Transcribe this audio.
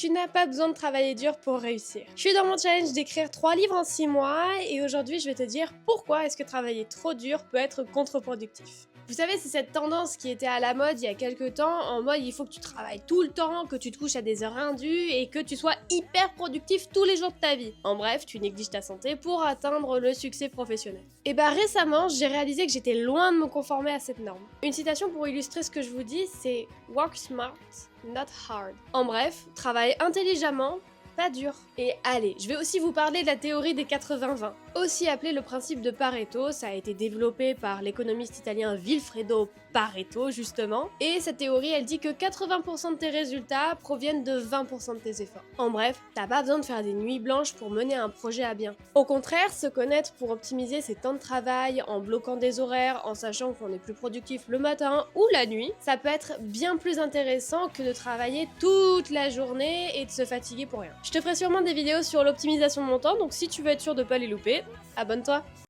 tu n'as pas besoin de travailler dur pour réussir. Je suis dans mon challenge d'écrire 3 livres en 6 mois et aujourd'hui je vais te dire pourquoi est-ce que travailler trop dur peut être contre-productif. Vous savez, c'est cette tendance qui était à la mode il y a quelques temps, en mode il faut que tu travailles tout le temps, que tu te couches à des heures indues et que tu sois hyper productif tous les jours de ta vie. En bref, tu négliges ta santé pour atteindre le succès professionnel. Et bah récemment, j'ai réalisé que j'étais loin de me conformer à cette norme. Une citation pour illustrer ce que je vous dis, c'est « Work smart, not hard ». En bref, travaille intelligemment, pas dur. Et allez, je vais aussi vous parler de la théorie des 80-20. Aussi appelé le principe de Pareto, ça a été développé par l'économiste italien Vilfredo Pareto justement. Et cette théorie, elle dit que 80% de tes résultats proviennent de 20% de tes efforts. En bref, t'as pas besoin de faire des nuits blanches pour mener un projet à bien. Au contraire, se connaître pour optimiser ses temps de travail, en bloquant des horaires, en sachant qu'on est plus productif le matin ou la nuit, ça peut être bien plus intéressant que de travailler toute la journée et de se fatiguer pour rien. Je te ferai sûrement des vidéos sur l'optimisation de mon temps, donc si tu veux être sûr de pas les louper, abonne-toi.